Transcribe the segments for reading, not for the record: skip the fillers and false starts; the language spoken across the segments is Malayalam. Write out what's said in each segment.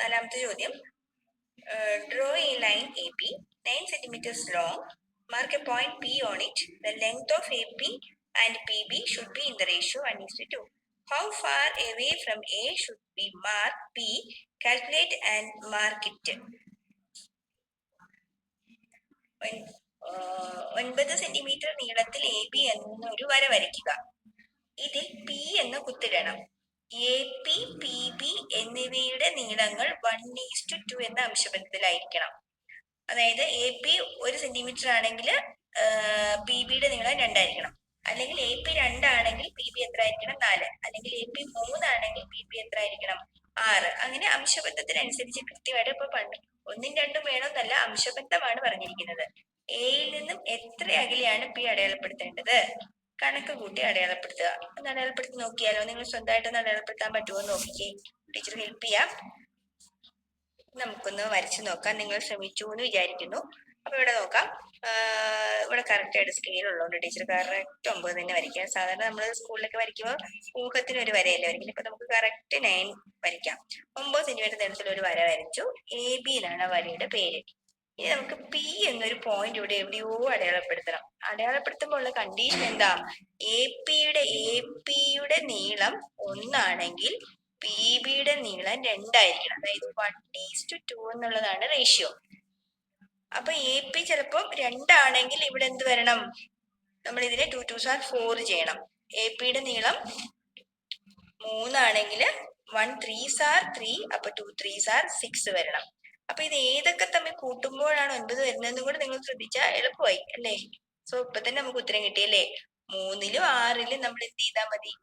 നാലാമത്തെ ചോദ്യം, draw a line AP 9 centimeters long, mark a point P on it. The length of AP and PB should be in the ratio 1:2. How far away from A should we mark P? Calculate and mark it. 9 centimetre നീളത്തിൽ എ ബി എന്നൊരു വര വരയ്ക്കുക. ഇതിൽ പി എന്ന് കുത്തിടണം. എ പി പി ബി എന്നിവയുടെ നീളങ്ങൾ 1:2 എന്ന അംശബന്ധത്തിലായിരിക്കണം. അതായത് എ പി 1 സെന്റിമീറ്റർ ആണെങ്കിൽ പി ബിയുടെ നീളം 2 ആയിരിക്കണം. അല്ലെങ്കിൽ എ പി 2 ആണെങ്കിൽ പി ബി എത്ര ആയിരിക്കണം? 4. അല്ലെങ്കിൽ എ പി 3 ആണെങ്കിൽ പി ബി എത്ര ആയിരിക്കണം? 6. അങ്ങനെ അംശബന്ധത്തിനനുസരിച്ച് കൃത്യമായിട്ട് ഇപ്പൊ 1ഉം 2ഉം വേണമെന്നല്ല, അംശബന്ധമാണ് പറഞ്ഞിരിക്കുന്നത്. എയിൽ നിന്നും എത്ര അകലെയാണ് പി അടയാളപ്പെടുത്തേണ്ടത്? കണക്ക് കൂട്ടി അടയാളപ്പെടുത്തുക. ഒന്ന് അടയാളപ്പെടുത്തി നോക്കിയാലോ? നിങ്ങൾ സ്വന്തമായിട്ടൊന്ന് അടയാളപ്പെടുത്താൻ പറ്റുമോ എന്ന് നോക്കിക്കേ. ടീച്ചർ ഹെൽപ്പ് ചെയ്യാം. നമുക്കൊന്ന് വരച്ചു നോക്കാം. നിങ്ങൾ ശ്രമിച്ചു എന്ന് വിചാരിക്കുന്നു. അപ്പൊ ഇവിടെ നോക്കാം. ഇവിടെ കറക്റ്റ് ആയിട്ട് സ്കെയിൽ ഉള്ളതുകൊണ്ട് ടീച്ചർ കറക്റ്റ് 9 തന്നെ വരയ്ക്കാം. സാധാരണ നമ്മൾ സ്കൂളിലൊക്കെ വരയ്ക്കുമ്പോൾ ഊഹത്തിന് ഒരു വരയല്ലേ വരയ്ക്കുന്നത്. ഇപ്പൊ നമുക്ക് കറക്റ്റ് 9 വരയ്ക്കാം. 9 സെന്റിമീറ്റർ നീളത്തിൽ ഒരു വര വരച്ചു. എ ബിയിലാണ് വരയുടെ പേര്. ഇനി നമുക്ക് പി എന്നൊരു പോയിന്റ് ഇവിടെ എവിടെയോ അടയാളപ്പെടുത്തണം. അടയാളപ്പെടുത്തുമ്പോൾ ഉള്ള കണ്ടീഷൻ എന്താ? എ പിയുടെ നീളം 1 ആണെങ്കിൽ പി ബിയുടെ നീളം 2 ആയിരിക്കണം. അതായത് 1:2 എന്നുള്ളതാണ് റേഷ്യോ. അപ്പൊ എ പി ചിലപ്പോൾ 2 ആണെങ്കിൽ ഇവിടെ എന്ത് വരണം? നമ്മൾ ഇതിനെ 2 2s are 4 ചെയ്യണം. എ പിയുടെ നീളം 3 ആണെങ്കിൽ 1 3s are 3, അപ്പൊ 2 3s are 6 വരണം. അപ്പൊ ഇത് ഏതൊക്കെ തമ്മിൽ കൂട്ടുമ്പോഴാണ് 9 വരുന്നതെന്നും കൂടെ നിങ്ങൾ ശ്രദ്ധിച്ചാൽ എളുപ്പമായി അല്ലേ? സോ ഇപ്പൊ തന്നെ നമുക്ക് ഉത്തരം കിട്ടിയല്ലേ? 3ലും 6ലും നമ്മൾ എന്ത് ചെയ്താൽ മതി?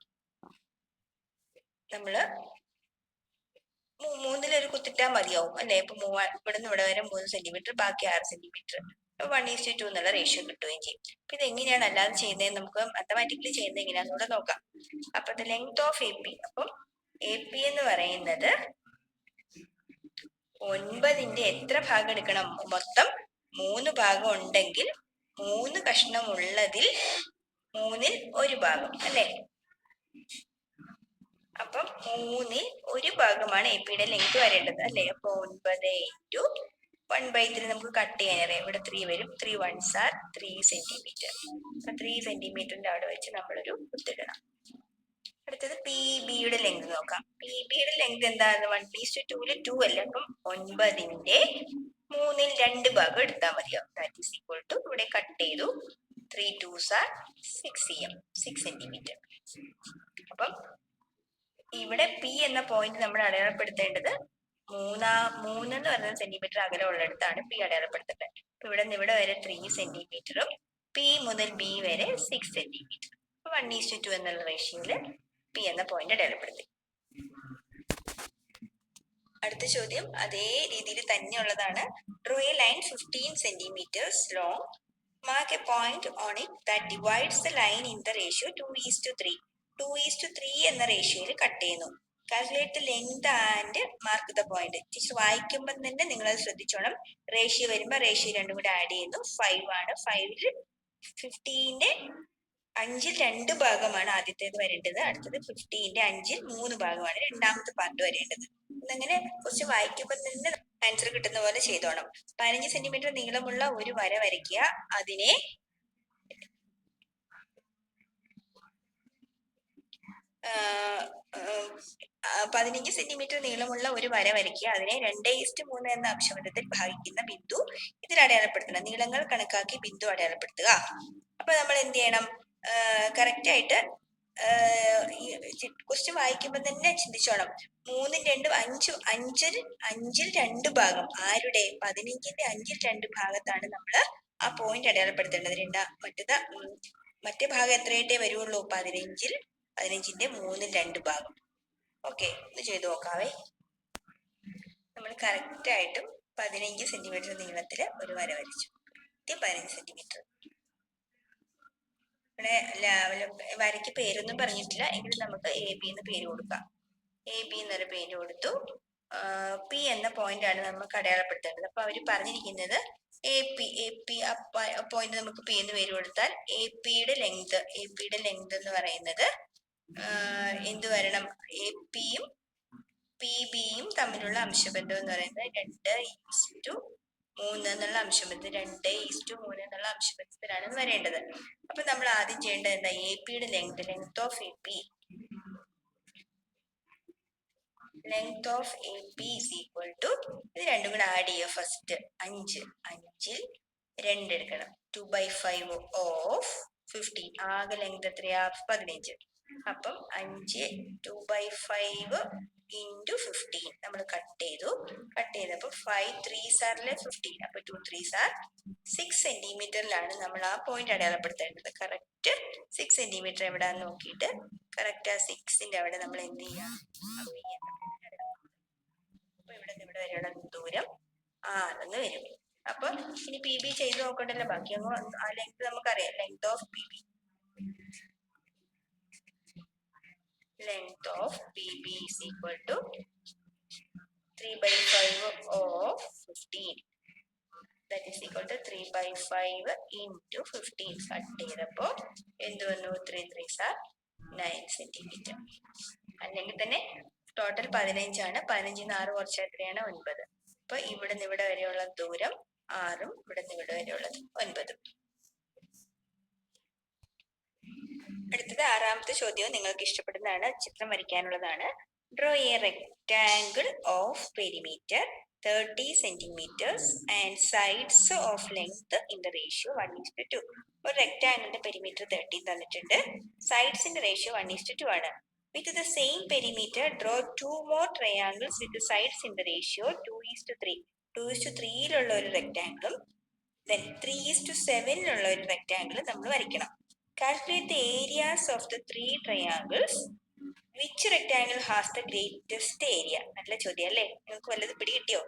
നമ്മള് 3ൽ കുത്തിട്ടാൽ മതിയാവും അല്ലെ? ഇപ്പൊ ഇവിടെ നിന്ന് ഇവിടെ വരെ 3 സെന്റിമീറ്റർ, ബാക്കി 6 സെന്റിമീറ്റർ, 1:2 എന്നുള്ള റേഷ്യോ കിട്ടുകയും ചെയ്യും. അപ്പൊ ഇത് എങ്ങനെയാണ് അല്ലാതെ ചെയ്യുന്നത്? നമുക്ക് മാത്തമാറ്റിക്കലി ചെയ്യുന്നത് എങ്ങനെയാണെന്ന് കൂടെ നോക്കാം. അപ്പൊ ലെങ്ത് ഓഫ് എ പി, അപ്പം എ പി എന്ന് പറയുന്നത് 9ന്റെ എത്ര ഭാഗം എടുക്കണം? മൊത്തം 3 ഭാഗം ഉണ്ടെങ്കിൽ 3 കഷ്ണം ഉള്ളതിൽ 3ൽ 1 ഭാഗം അല്ലെ? അപ്പം 3ൽ 1 ഭാഗമാണ് എ പിയുടെ ലെങ്ത് വരേണ്ടത് അല്ലെ? അപ്പൊ 9 × 1/3 നമുക്ക് കട്ട് ചെയ്യാൻ അറിയാം. ഇവിടെ 3 വരും. 3 1s are 3 സെന്റിമീറ്റർ. 3 സെന്റിമീറ്ററിന്റെ അവിടെ വെച്ച് നമ്മളൊരു കുത്തിടണം. അടുത്തത് പി ബിയുടെ ലെങ്ത് നോക്കാം. പി ബിയുടെ ലെങ്ത് എന്താണ്? 1:2 2 അല്ല. അപ്പം 9ന്റെ 3ൽ 2 ഭാഗം എടുത്താൽ മതിയാവും. ദാറ്റ് ഈസ് ഈക്വൽ ടു, ഇവിടെ കട്ട് ചെയ്തു, 3 2s are 6 സെന്റിമീറ്റർ. അപ്പം ഇവിടെ പി എന്ന പോയിന്റ് നമ്മൾ അടയാളപ്പെടുത്തേണ്ടത് 3 എന്ന് പറയുന്ന സെന്റിമീറ്റർ അകലെ ഉള്ളിടത്താണ് പി അടയാളപ്പെടുത്തേണ്ടത്. അപ്പൊ ഇവിടെ നിന്ന് ഇവിടെ വരെ 3 സെന്റിമീറ്ററും പി മുതൽ ബി വരെ 6 സെന്റിമീറ്റർ. 1:2 എന്നുള്ള റേഷ്യോയില് പി എന്ന പോയിന്റ് അടയാളപ്പെടുത്തി. അടുത്ത ചോദ്യം അതേ രീതിയിൽ തന്നെയുള്ളതാണ്. Draw a line 15 centimeters long. Mark a point on it that divides the line in the ratio 2:3. 2:3 എന്ന റേഷ്യോയിൽ കട്ട് ചെയ്യുന്നു. Calculate the length and mark the point. Teacher വായിക്കുമ്പോൾ തന്നെ നിങ്ങൾ അത് ശ്രദ്ധിച്ചോണം. റേഷ്യോ വരുമ്പോൾ റേഷ്യോ രണ്ടും കൂടെ ആഡ് ചെയ്യുന്നു. 5 ആണ്. 5ൽ 15ന്റെ 5ൽ 2 ഭാഗമാണ് ആദ്യത്തേത് വരേണ്ടത്. അടുത്തത് 15ന്റെ 5ൽ 3 ഭാഗമാണ് രണ്ടാമത്തെ പാർട്ട് വരേണ്ടത്. അങ്ങനെ കുറച്ച് വായിക്കുമ്പോൾ തന്നെ ആൻസർ കിട്ടുന്ന പോലെ ചെയ്തോണം. 15 സെന്റിമീറ്റർ നീളമുള്ള ഒരു വര വരയ്ക്കുക. അതിനെ 15 സെന്റിമീറ്റർ നീളമുള്ള ഒരു വര വരയ്ക്കുക. അതിനെ 2:3 എന്ന അംശബന്ധത്തിൽ ഭാഗിക്കുന്ന ബിന്ദു ഇതിൽ അടയാളപ്പെടുത്തണം. നീളങ്ങൾ കണക്കാക്കി ബിന്ദു അടയാളപ്പെടുത്തുക. അപ്പൊ നമ്മൾ എന്ത് ചെയ്യണം? കറക്റ്റ് ആയിട്ട് ക്വസ്റ്റ്യൻ വായിക്കുമ്പോൾ തന്നെ ചിന്തിച്ചോണം. 3 2 5 5ൽ 2 ഭാഗം ആരുടെ? 15ന്റെ 5ൽ 2 ഭാഗത്താണ് നമ്മൾ ആ പോയിന്റ് അടയാളപ്പെടുത്തേണ്ടത്. മറ്റേ ഭാഗം എത്രയായിട്ടേ വരുള്ളൂ? 15ന്റെ 3ൽ 2 ഭാഗം. ഓക്കെ, ഇത് ചെയ്ത് നോക്കാവേ. നമ്മൾ കറക്റ്റ് ആയിട്ടും 15 സെന്റിമീറ്റർ നീളത്തില് ഒരു വര വരച്ചു. 15 സെന്റിമീറ്റർ. ഇവിടെ വരയ്ക്ക് പേരൊന്നും പറഞ്ഞിട്ടില്ല. എങ്കിലും നമുക്ക് എ ബി എന്ന് പേര് കൊടുക്കാം. എ ബി എന്നൊരു പേര് കൊടുത്തു. പി എന്ന പോയിന്റ് ആണ് നമുക്ക് അടയാളപ്പെടുത്തേണ്ടത്. അപ്പൊ അവര് പറഞ്ഞിരിക്കുന്നത് എ പി പോയിന്റ് നമുക്ക് പി എന്ന് പേര് കൊടുത്താൽ എ പിയുടെ ലെങ്ത് എന്ന് പറയുന്നത് എന്ത് വരണം? എ പിയും പി ബിയും തമ്മിലുള്ള അംശബന്ധം എന്ന് പറയുന്നത് 2:3 എന്നുള്ള അംശബന്ധം 2:3 എന്നുള്ള അംശബന്ധത്തിലാണ് വരേണ്ടത്. അപ്പൊ നമ്മൾ ആദ്യം ചെയ്യേണ്ടത് എന്താ? എ പിയുടെ length of A P is equal to ഇത് രണ്ടും കൂടെ ആഡ് ചെയ്യുക. ഫസ്റ്റ് 5 5ൽ 2 എടുക്കണം. 2/5 ഓഫ് 15. ആകെ ലെങ്ത് എത്രയാ? 15. അപ്പം 5 2/5 into 15 നമ്മൾ കട്ട് ചെയ്തപ്പോ 5 3s are 15. അപ്പൊ 2 3s are 6 സെന്റിമീറ്ററിലാണ് നമ്മൾ ആ പോയിന്റ് അടയാളപ്പെടുത്തേണ്ടത്. കറക്റ്റ് 6 സെന്റിമീറ്റർ എവിടാന്ന് നോക്കിയിട്ട് കറക്റ്റ് ആ 6ന്റെ അവിടെ നമ്മൾ എന്ത് ചെയ്യാം? അപ്പൊ ഇവിടെ നിന്ന് ഇവിടെ വരെയുള്ള ദൂരം 6 വരും. അപ്പൊ ഇനി പി ബി ചെയ്ത് നോക്കണ്ടല്ലോ, ബാക്കി അങ്ങ് ആ ലെങ്ത് നമുക്കറിയാം. Length of P B is equal to 3/5 of 15. That is equal to 3/5 into 15. Cut ചെയ്തപ്പോ എന്ത് വന്നു? 3 3s are 9 സെന്റിമീറ്റർ. അല്ലെങ്കിൽ തന്നെ ടോട്ടൽ 15 ആണ്. 15ന് 6 കുറച്ചാൽ എത്രയാണ്? 9. അപ്പൊ ഇവിടെ നിന്ന് ഇവിടെ വരെയുള്ള ദൂരം 6ഉം ഇവിടെ നിന്ന് ഇവിടെ വരെയുള്ളത് 9ഉം. അടുത്തത് 6ാമത്തെ ചോദ്യവും നിങ്ങൾക്ക് ഇഷ്ടപ്പെടുന്നതാണ്. ചിത്രം വരയ്ക്കാനുള്ളതാണ്. Draw a rectangle of perimeter 30 centimeters and sides of length in the ratio 1:2. ഒരു റെക്ടാംഗിളിന്റെ പെരിമീറ്റർ 30 തന്നിട്ടുണ്ട്. സൈഡ്സിന്റെ റേഷ്യോ 1:2 ആണ്. With the same perimeter, draw 2 more triangles with the sides in the ratio 2:3. 2:3 ഒരു റെക്ടാംഗിളും then 3:7 ഒരു റെക്ടാംഗിളും നമ്മൾ വരയ്ക്കണം. Calculate the areas of the 3 triangles. Which rectangle has the greatest area? നല്ല ചോദ്യം അല്ലേ? നിങ്ങൾക്ക് വല്ലത് പിടി കിട്ടിയോ?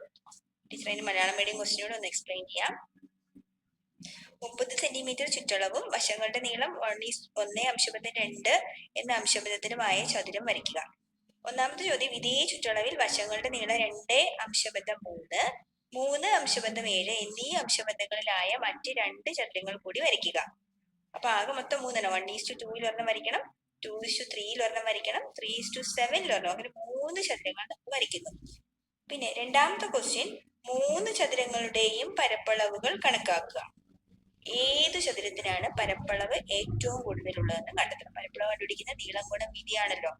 ടീച്ചർ അതിന് മലയാളം മീഡിയം ക്വസ്റ്റ്യനോട് ഒന്ന് എക്സ്പ്ലെയിൻ ചെയ്യാം. 30 സെന്റിമീറ്റർ ചുറ്റളവും വശങ്ങളുടെ നീളം 1:2 എന്ന അംശബന്ധത്തിനുമായ ചതുരം വരയ്ക്കുക. ഒന്നാമത്തെ ചോദ്യം, ഇതേ ചുറ്റളവിൽ വശങ്ങളുടെ നീളം 2:3 3:7 എന്നീ അംശബന്ധങ്ങളിലായ മറ്റ് 2 ചതുരങ്ങൾ കൂടി വരയ്ക്കുക. അപ്പൊ ആകെ മൊത്തം 3 1:2 ഒരെണ്ണം വരയ്ക്കണം, 2:3 ഒരെണ്ണം വരയ്ക്കണം, 3:7 ഒരെണ്ണം. അങ്ങനെ 3 ചതുരങ്ങൾ നമ്മൾ വരയ്ക്കുന്നു. പിന്നെ രണ്ടാമത്തെ ക്വസ്റ്റ്യൻ, 3 ചതുരങ്ങളുടെയും പരപ്പളവുകൾ കണക്കാക്കുക. ഏത് ചതുരത്തിനാണ് പരപ്പളവ് ഏറ്റവും കൂടുതലുള്ളതെന്ന് കണ്ടെത്തണം. പരപ്പളവ് കണ്ടുപിടിക്കുന്ന നീളം ഗുണം വീതിയാണല്ലോ.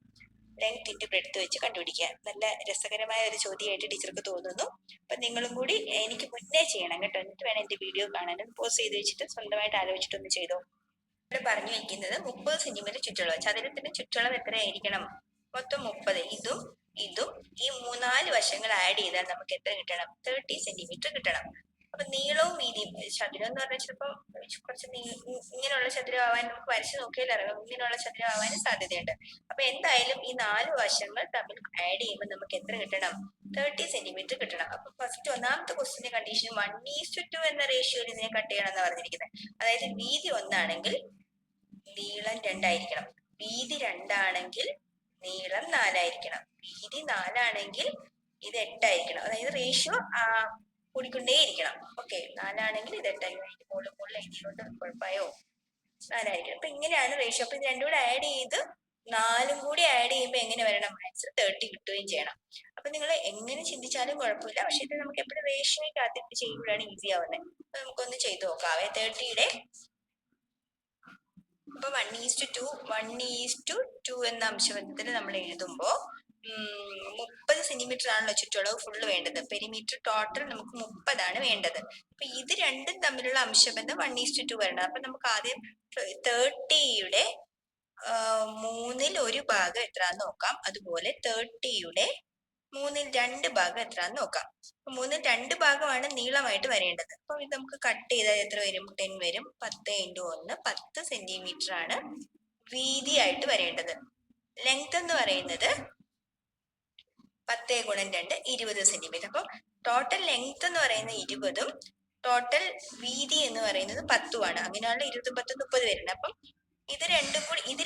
ലെങ്ത് ഇൻറ്റു ബ്രെഡ്ത്ത് വെച്ച് കണ്ടുപിടിക്കുക. നല്ല രസകരമായ ഒരു ചോദ്യമായിട്ട് ടീച്ചർക്ക് തോന്നുന്നു. അപ്പൊ നിങ്ങളും കൂടി എനിക്ക് മുന്നേ ചെയ്യണം കേട്ടോ. എന്നിട്ട് വേണം എന്റെ വീഡിയോ കാണാൻ. പോസ് ചെയ്ത് വെച്ചിട്ട് സ്വന്തമായിട്ട് ആലോചിച്ചിട്ടൊന്ന് ചെയ്തോ. ഇവിടെ പറഞ്ഞു വെക്കുന്നത് 30 സെന്റിമീറ്റർ ചുറ്റളവ്. ചതുരത്തിന്റെ ചുറ്റളവ് എത്രയായിരിക്കണം? മൊത്തം 30. ഇതും ഇതും ഈ 3-4 വശങ്ങൾ ആഡ് ചെയ്താൽ നമുക്ക് എത്ര കിട്ടണം? 30 സെന്റിമീറ്റർ കിട്ടണം. അപ്പൊ നീളവും വീതിയും, ചതുരം എന്ന് പറഞ്ഞാൽ ചിലപ്പോ കുറച്ച് ഇങ്ങനെയുള്ള ചതുരം ആവാൻ നമുക്ക് വരച്ച് നോക്കിയാൽ അറിയാം. ഇങ്ങനെയുള്ള ചതുരം ആവാനും സാധ്യതയുണ്ട്. അപ്പൊ എന്തായാലും ഈ 4 വശങ്ങൾ തമ്മിൽ ആഡ് ചെയ്യുമ്പോൾ നമുക്ക് എത്ര കിട്ടണം? 30 സെന്റിമീറ്റർ കിട്ടണം. അപ്പൊ ഫസ്റ്റ് ഒന്നാമത്തെ ക്വസ്റ്റിന്റെ കണ്ടീഷൻ 1:2 എന്ന റേഷ്യോയിൽ ഇതിനെ കട്ട് ചെയ്യണം എന്ന് പറഞ്ഞിരിക്കുന്നത്. അതായത് വീതി 1 ആണെങ്കിൽ നീളം 2 ആയിരിക്കണം. വീതി 2 ആണെങ്കിൽ നീളം 4 ആയിരിക്കണം. വീതി 4 ആണെങ്കിൽ ഇത് 8 ആയിരിക്കണം. അതായത് റേഷ്യോ കൂടിക്കൊണ്ടേ ഇരിക്കണം. ഓക്കെ, 4 ആണെങ്കിൽ ഇത് 8 ആയിരിക്കും. മുകളിൽ എഴുതിയോണ്ട് കുഴപ്പമായോ? 4 ആയിരിക്കണം. അപ്പൊ ഇങ്ങനെയാണ് റേഷ്യോ. അപ്പൊ ഇത് രണ്ടും കൂടെ ആഡ് ചെയ്ത് 4ഉം കൂടി ആഡ് ചെയ്യുമ്പോൾ എങ്ങനെ വരണം? ആൻസർ 30 കിട്ടുകയും ചെയ്യണം. അപ്പൊ നിങ്ങൾ എങ്ങനെ ചിന്തിച്ചാലും കുഴപ്പമില്ല. പക്ഷെ ഇത് നമുക്ക് എപ്പോഴും റേഷ്യോയ്ക്കകത്തിട്ട് ചെയ്യുമ്പോഴാണ് ഈസി ആവുന്നത്. അപ്പൊ നമുക്കൊന്ന് ചെയ്ത് നോക്കാവേ. 30യുടെ അപ്പൊ 1:2 എന്ന അംശബന്ധത്തിൽ നമ്മൾ എഴുതുമ്പോ 30 സെന്റിമീറ്റർ ആണല്ലോ ചുറ്റളവ് ഫുള്ള് വേണ്ടത്. പെരിമീറ്റർ ടോട്ടൽ നമുക്ക് 30 വേണ്ടത്. അപ്പൊ ഇത് രണ്ടും തമ്മിലുള്ള അംശബന്ധം 1:2 വരണം. അപ്പൊ നമുക്ക് ആദ്യം 30യുടെ 1/3 ഭാഗം എത്രാന്ന് നോക്കാം. അതുപോലെ 30യുടെ 2/3 ഭാഗം എത്രാന്ന് നോക്കാം. 2/3 ഭാഗമാണ് നീളമായിട്ട് വരേണ്ടത്. അപ്പൊ ഇത് നമുക്ക് കട്ട് ചെയ്താൽ എത്ര വരും? 10 വരും. 10 × 1 10 സെന്റിമീറ്റർ ആണ് വീതിയായിട്ട് വരേണ്ടത്. ലെങ്ത് എന്ന് പറയുന്നത് 10 × 2 20 സെന്റിമീറ്റർ. അപ്പൊ ടോട്ടൽ ലെങ്ത് എന്ന് പറയുന്നത് 20ഉം ടോട്ടൽ വീതി എന്ന് പറയുന്നത് 10ഉമാണ്. അങ്ങനെയുള്ള 20 10 30 വരുന്നത്. അപ്പം ഇത്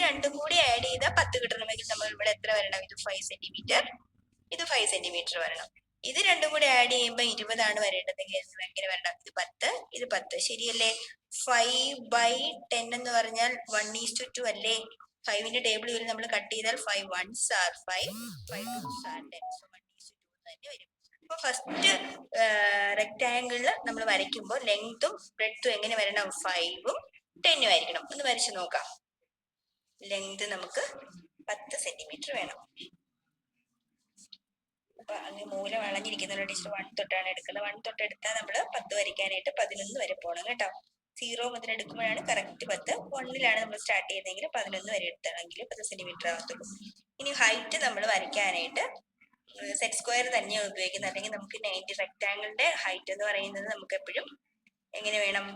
രണ്ടും കൂടി ആഡ് ചെയ്താൽ 10 കിട്ടണമെങ്കിൽ നമ്മൾ ഇവിടെ എത്ര വരണം? ഇത് 5 സെന്റിമീറ്റർ, ഇത് 5 സെന്റിമീറ്റർ വരണം. ഇത് രണ്ടും കൂടി ആഡ് ചെയ്യുമ്പോൾ 20 ആണ് വരേണ്ടതെങ്കിൽ എങ്ങനെ വരണം? ഇത് 10 ഇത് 10. ശരിയല്ലേ? 5/10 എന്ന് പറഞ്ഞാൽ 1:2 അല്ലേ? 5ന്റെ ടേബിൾ നമ്മൾ കട്ട് ചെയ്താൽ 5 1s are 5 5 2s are 10. തന്നെ വരും. അപ്പൊ ഫസ്റ്റ് റെക്ടാങ്കിളിൽ നമ്മൾ വരയ്ക്കുമ്പോൾ ലെങ്തും ബ്രെഡ്ത്തും എങ്ങനെ വരണം? 5ഉം 10ഉം ആയിരിക്കണം. ഒന്ന് വരച്ചു നോക്കാം. ലെങ്ത് നമുക്ക് 10 സെന്റിമീറ്റർ വേണം. അപ്പൊ അങ്ങ് മൂലം വളഞ്ഞിരിക്കുന്ന ടീച്ചർ 1 തൊട്ടാണ് എടുക്കുന്നത്. 1 തൊട്ട് എടുത്താൽ നമ്മൾ 10 വരയ്ക്കാനായിട്ട് 11 വരെ പോകണം കേട്ടോ. 0 മുതൽ എടുക്കുമ്പോഴാണ് കറക്റ്റ് 10. 1ലാണ് നമ്മൾ സ്റ്റാർട്ട് ചെയ്തെങ്കിൽ 11 വരെ എടുത്താണെങ്കിൽ 10 സെന്റിമീറ്റർ ആകത്തുള്ളൂ. ഇനി ഹൈറ്റ് നമ്മൾ വരയ്ക്കാനായിട്ട് സെറ്റ് സ്ക്വയർ തന്നെയാണ് ഉപയോഗിക്കുന്നത്. അല്ലെങ്കിൽ നമുക്ക് 90 റെക്ടാങ്കിളിന്റെ ഹൈറ്റ് എന്ന് പറയുന്നത് നമുക്ക് എപ്പോഴും എങ്ങനെ വേണം?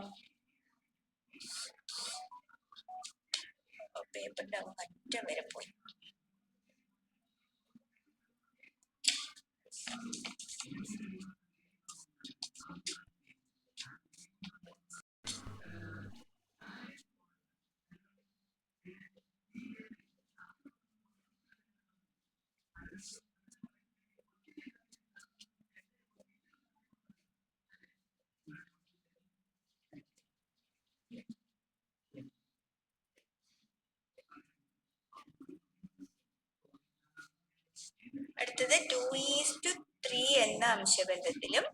പേപ്പറിന്റെ അറ്റം വരെ പോയി. അടുത്തത് 2:3 എന്ന അംശബന്ധത്തിലും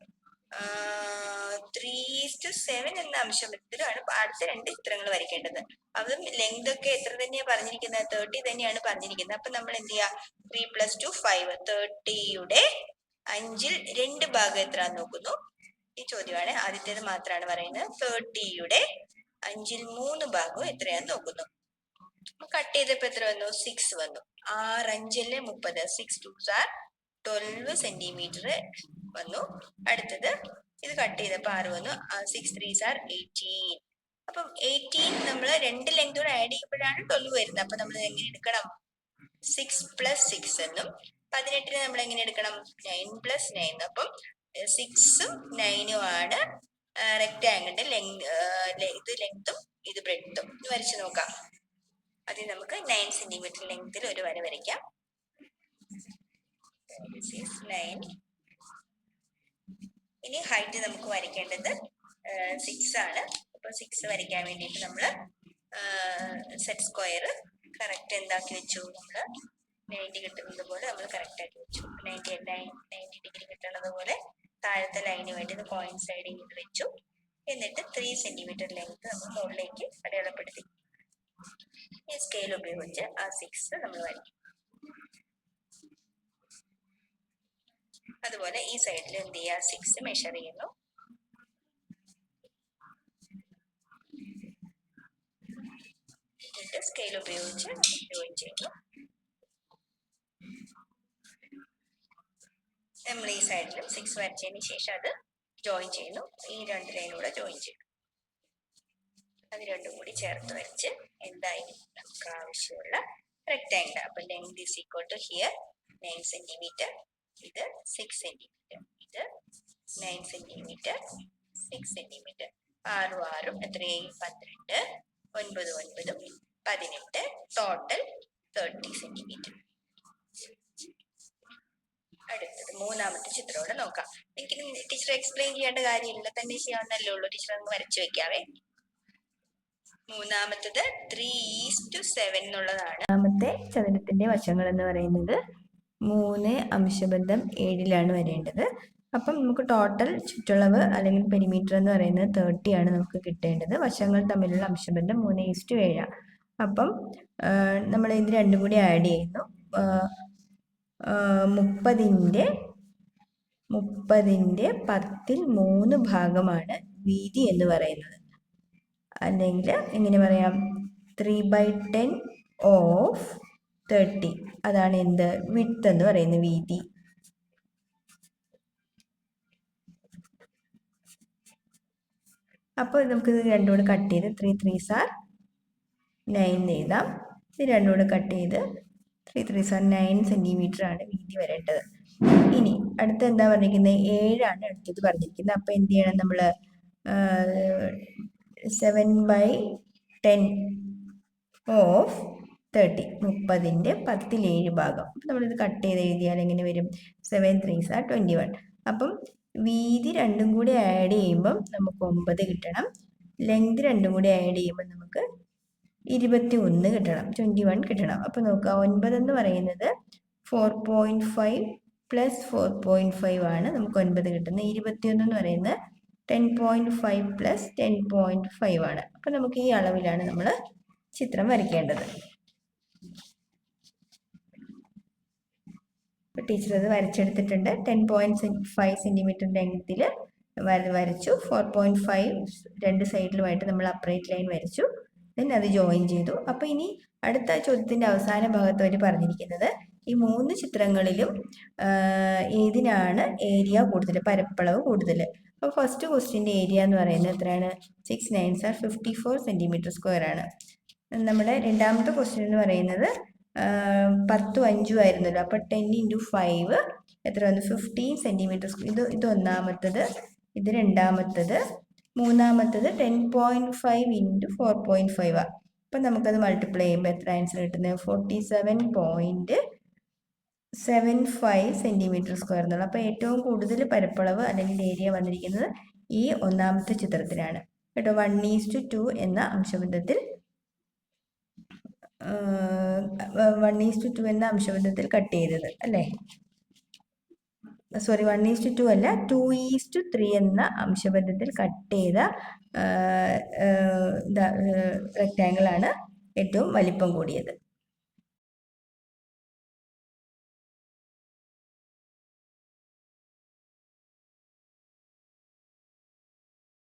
3:7 എന്ന അംശബന്ധത്തിലുമാണ് അടുത്ത 2 ചിത്രങ്ങൾ വരയ്ക്കേണ്ടത്. അതും ലെങ്ത് ഒക്കെ എത്ര തന്നെയാണ് പറഞ്ഞിരിക്കുന്നത്? 30 തന്നെയാണ് പറഞ്ഞിരിക്കുന്നത്. അപ്പൊ നമ്മൾ എന്ത് ചെയ്യാ? 3 + 2 5. 30യുടെ 5ൽ 2 ഭാഗം എത്രയാന്ന് നോക്കുന്നു. ഈ ചോദ്യമാണ്. ആദ്യത്തേത് മാത്രമാണ് പറയുന്നത്. 30യുടെ 5ൽ 3 ഭാഗം എത്രയാന്ന് നോക്കുന്നു. കട്ട് ചെയ്തപ്പോ എത്ര വന്നു? 6 വന്നു. 6 5 30. 6 2s are 12 സെന്റിമീറ്റർ വന്നു. അടുത്തത് ഇത് കട്ട് ചെയ്തപ്പോ 6 വന്നു. 6 3s are 18. അപ്പം 18 നമ്മൾ 2 ലെങ്തോടെ ആഡ് ചെയ്യുമ്പോഴാണ് 12 വരുന്നത്. അപ്പൊ നമ്മൾ എങ്ങനെ എടുക്കണം? 6 + 6 എന്നും 18നെ നമ്മൾ എങ്ങനെ എടുക്കണം? 9 + 9. അപ്പം 6ഉം 9ഉം ആണ് റെക്ടാങ്കിളിന്റെ ഇത് ലെങ്തും ഇത് ബ്രെഡ്ത്തും. ഇത് വരച്ചു നോക്കാം. അത് നമുക്ക് 9 സെന്റിമീറ്റർ ലെങ്ത്തിൽ ഒരു വര വരയ്ക്കാം. 9. ഇനി ഹൈറ്റ് നമുക്ക് വരയ്ക്കേണ്ടത് 6 ആണ്. അപ്പൊ 6 വരയ്ക്കാൻ വേണ്ടിയിട്ട് നമ്മൾ സെറ്റ് സ്ക്വയർ കറക്റ്റ് എന്താക്കി വെച്ചു? നമ്മള് 90 കിട്ടുന്നത് പോലെ നമ്മൾ കറക്റ്റ് ആക്കി വെച്ചു. 90 ഡിഗ്രി കിട്ടുന്നത് പോലെ താഴത്തെ ലൈന് വേണ്ടി കോയിൻസൈഡ് ചെയ്ത് വെച്ചു. എന്നിട്ട് 3 സെന്റിമീറ്റർ ലെങ്ത് നമ്മൾ മുകളിലേക്ക് അടയാളപ്പെടുത്തി ഈ സ്കെയിൽ ഉപയോഗിച്ച് ആ 6 നമ്മൾ വരയ്ക്കും. അതുപോലെ ഈ സൈഡിൽ എന്ത് ചെയ്യുക? 6 മെഷർ ചെയ്യുന്നു. എന്നിട്ട് സ്കെയിൽ ഉപയോഗിച്ച് ജോയിൻ ചെയ്യുന്നു. നമ്മൾ ഈ സൈഡിലും 6 വരച്ചതിന് ശേഷം അത് ജോയിൻ ചെയ്യുന്നു. ഈ 2 ലൈനൂടെ ജോയിൻ ചെയ്യുന്നു. അത് രണ്ടും കൂടി ചേർത്ത് വരച്ച് എന്തായി നമുക്ക് ആവശ്യമുള്ള റെക്ടാങ്കിൾ. അപ്പൊ length is equal to here 9 centimetre. ഇത് 6 സെന്റിമീറ്റർ. ഇത് 9 സെന്റിമീറ്റർ 6 സെന്റിമീറ്റർ. 6ഉം 6ഉം എത്രയായി? 12. 9ഉം 9ഉം 18. Total 30 centimetre. അടുത്തത് മൂന്നാമത്തെ ചിത്രത്തോടെ നോക്കാം. എനിക്ക് ടീച്ചർ എക്സ്പ്ലെയിൻ ചെയ്യേണ്ട കാര്യമില്ല, തന്നെ ചെയ്യാവുന്നല്ലേ ഉള്ളൂ. ടീച്ചർ അങ്ങ് വരച്ചു വെക്കാവേ. മൂന്നാമത്തത് 3:7 എന്നുള്ളതാണ്. മൂന്നാമത്തെ ചതുരത്തിന്റെ വശങ്ങൾ എന്ന് പറയുന്നത് 3 അംശബന്ധം 7ലാണ് വരേണ്ടത്. അപ്പം നമുക്ക് ടോട്ടൽ ചുറ്റളവ് അല്ലെങ്കിൽ പെരിമീറ്റർ എന്ന് പറയുന്നത് 30 ആണ് നമുക്ക് കിട്ടേണ്ടത്. വശങ്ങൾ തമ്മിലുള്ള അംശബന്ധം 3:7. അപ്പം നമ്മൾ ഇത് രണ്ടും കൂടി ആഡ് ചെയ്യുന്നു. 30ന്റെ 10ൽ 3 ഭാഗമാണ് വീതി എന്ന് പറയുന്നത്. അല്ലെങ്കിൽ എങ്ങനെ പറയാം? 3/10 ഓഫ് 30. അതാണ് എന്ത്? വിഡ്ത്ത് എന്ന് പറയുന്നത്, വീതി. അപ്പോൾ നമുക്ക് ഇത് രണ്ടും കൂടെ കട്ട് ചെയ്ത് 3 3s are 9 എഴുതാം. ഇത് രണ്ടും കൂടെ കട്ട് ചെയ്ത് 3 3s are 9 സെന്റിമീറ്റർ ആണ് വീതി വരേണ്ടത്. ഇനി അടുത്ത എന്താ പറഞ്ഞിരിക്കുന്നത്? 7 ആണ് അടുത്തത് പറഞ്ഞിരിക്കുന്നത്. അപ്പൊ എന്ത് ചെയ്യണം? നമ്മൾ 7/10 ഓഫ് 30. 30ന്റെ 10ൽ 7 ഭാഗം. നമ്മളിത് കട്ട് ചെയ്ത് എഴുതിയാൽ എങ്ങനെ വരും? 7 3s are 21. അപ്പം വീതി രണ്ടും കൂടി ആഡ് ചെയ്യുമ്പം നമുക്ക് 9 കിട്ടണം. ലെങ്ത് രണ്ടും കൂടി ആഡ് ചെയ്യുമ്പോൾ നമുക്ക് 21 കിട്ടണം, 21 കിട്ടണം. അപ്പൊ നോക്കുക, 9 എന്ന് പറയുന്നത് 4.5 പ്ലസ് 4.5 ആണ് നമുക്ക് 9 കിട്ടുന്നത്. 21 എന്ന് പറയുന്നത് 10.5 പ്ലസ് 10.5 ആണ്. അപ്പം നമുക്ക് ഈ അളവിലാണ് നമ്മൾ ചിത്രം വരയ്ക്കേണ്ടത്. ടീച്ചർ അത് വരച്ചെടുത്തിട്ടുണ്ട്. 10.5 സെൻറ്റിമീറ്റർ ലെങ്ത്തിൽ വരച്ചു. 4.5 രണ്ട് സൈഡിലുമായിട്ട് നമ്മൾ അപ്രൈറ്റ് ലൈൻ വരച്ചു. ദെൻ അത് ജോയിൻ ചെയ്തു. അപ്പോൾ ഇനി അടുത്ത ചോദ്യത്തിൻ്റെ അവസാന ഭാഗത്ത് അവർ പറഞ്ഞിരിക്കുന്നത് ഈ 3 ചിത്രങ്ങളിലും ഏതിനാണ് ഏരിയ കൂടുതൽ, പരപ്പളവ് കൂടുതൽ. അപ്പോൾ ഫസ്റ്റ് ക്വസ്റ്റ്യൻ്റെ ഏരിയ എന്ന് പറയുന്നത് എത്രയാണ്? 6 9s are 54 സെൻറ്റിമീറ്റർ സ്ക്വയർ ആണ്. നമ്മുടെ രണ്ടാമത്തെ ക്വസ്റ്റ്യൻ എന്ന് പറയുന്നത് 10 5 ആയിരുന്നല്ലോ. അപ്പോൾ 10 × 5 എത്ര വന്നു? 15 സെൻറ്റിമീറ്റർ സ്ക്വയർ. ഇത് ഒന്നാമത്തത്, ഇത് രണ്ടാമത്തത്, മൂന്നാമത്തത് 10.5 × 4.5 ആണ്. അപ്പം നമുക്കത് മൾട്ടിപ്ലൈ ചെയ്യുമ്പോൾ എത്ര ആൻസർ കിട്ടുന്നത്? 47.75 സെൻറ്റിമീറ്റർ സ്ക്വയർ എന്നുള്ളത്. അപ്പോൾ ഏറ്റവും കൂടുതൽ പരപ്പളവ് അല്ലെങ്കിൽ ഏരിയ വന്നിരിക്കുന്നത് ഈ ഒന്നാമത്തെ ചിത്രത്തിലാണ് കേട്ടോ. 1:2 എന്ന അംശബന്ധത്തിൽ 1:2 എന്ന അംശബന്ധത്തിൽ കട്ട് ചെയ്തത് അല്ലേ? സോറി, 1:2 അല്ല, 2:3 എന്ന അംശബന്ധത്തിൽ കട്ട് ചെയ്ത റെക്റ്റാങ്കിളാണ് ഏറ്റവും വലിപ്പം കൂടിയത്.